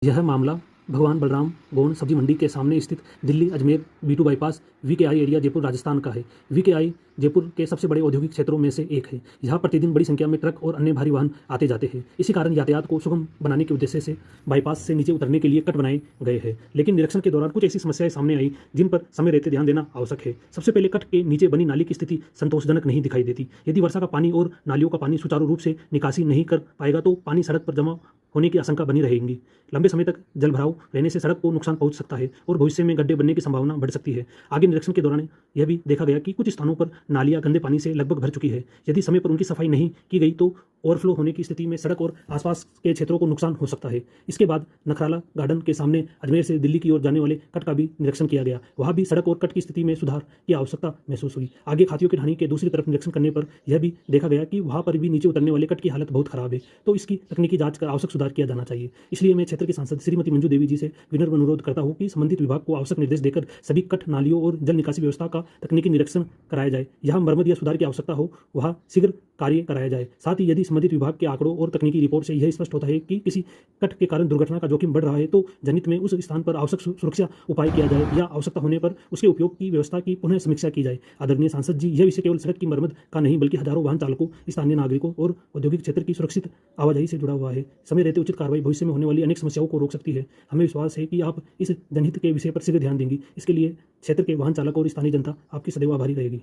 यह मामला भगवान बलराम गोंड सब्जी मंडी के सामने स्थित Delhi Ajmer B2 bypass VKI area Jaipur Rajasthan का है। VKI जयपुर के सबसे बड़े औद्योगिक क्षेत्रों में से एक है। यहाँ प्रतिदिन बड़ी संख्या में ट्रक और अन्य भारी वाहन आते जाते हैं। इसी कारण यातायात को सुगम बनाने के उद्देश्य से बाईपास से नीचे उतरने के लिए कट बनाए गए हैं। लेकिन निरीक्षण के दौरान कुछ ऐसी समस्याएं सामने आई जिन पर समय रहते ध्यान देना आवश्यक है। सबसे पहले कट के नीचे बनी नाली की स्थिति संतोषजनक नहीं दिखाई देती। यदि वर्षा का पानी और नालियों का पानी सुचारू रूप से निकासी नहीं कर पाएगा तो पानी सड़क पर जमा होने की आशंका बनी रहेगी। लंबे समय तक जल भराव रहने से सड़क को नुकसान पहुंच सकता है और भविष्य में गड्ढे बनने की संभावना बढ़ सकती है। आगे निरीक्षण के दौरान यह भी देखा गया कि कुछ स्थानों पर नालियां गंदे पानी से लगभग भर चुकी है। यदि समय पर उनकी सफाई नहीं की गई तो ओवरफ्लो होने की स्थिति में सड़क और आसपास के क्षेत्रों को नुकसान हो सकता है। इसके बाद नखराला गार्डन के सामने अजमेर से दिल्ली की ओर जाने वाले कट का भी निरीक्षण किया गया। वहां भी सड़क और कट की स्थिति में सुधार की आवश्यकता महसूस हुई। आगे खातियों की ढाणी के दूसरी तरफ निरीक्षण करने पर यह भी देखा गया कि वहां पर भी नीचे उतरने वाले कट की हालत बहुत खराब है, तो इसकी तकनीकी जांच कर आवश्यक सुधार किया जाना चाहिए। इसलिए मैं क्षेत्र की सांसद श्रीमती मंजू देवी जी से विनम्र अनुरोध करता हूं कि संबंधित विभाग को आवश्यक निर्देश देकर सभी कट, नालियों और जल निकासी व्यवस्था का तकनीकी निरीक्षण कराया जाए। जहां मरम्मत या सुधार की आवश्यकता हो वहां शीघ्र कार्य कराया जाए। साथ ही यदि संबंधित विभाग के आंकड़ों और तकनीकी रिपोर्ट से यह स्पष्ट होता है कि किसी कट के कारण दुर्घटना का जोखिम बढ़ रहा है तो जनहित में उस स्थान पर आवश्यक सुरक्षा उपाय किया जाए या आवश्यकता होने पर उसके उपयोग की व्यवस्था की पुनः समीक्षा की जाए। आदरणीय सांसद जी, यह विषय केवल सड़क की मरम्मत का नहीं बल्कि हजारों वाहन चालकों, स्थानीय नागरिकों और औद्योगिक क्षेत्र की सुरक्षित आवाजाही से जुड़ा हुआ है। समय रहते उचित कार्रवाई भविष्य में होने वाली अनेक समस्याओं को रोक सकती है। हमें विश्वास है कि आप इस जनहित के विषय पर शीघ्र ध्यान देंगी। इसके लिए क्षेत्र के वाहन चालक और स्थानीय जनता आपकी सदैव आभारी रहेगी।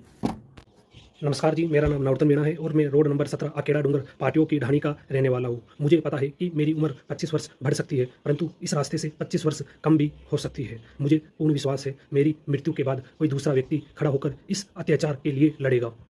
नमस्कार जी, मेरा नाम नरोत्तम मीणा है और मैं रोड नंबर 17 अकेड़ा डूंगर पाटियों की ढाणी का रहने वाला हूँ। मुझे पता है कि मेरी उम्र 25 वर्ष बढ़ सकती है, परंतु इस रास्ते से 25 वर्ष कम भी हो सकती है। मुझे पूर्ण विश्वास है मेरी मृत्यु के बाद कोई दूसरा व्यक्ति खड़ा होकर इस अत्याचार के लिए लड़ेगा।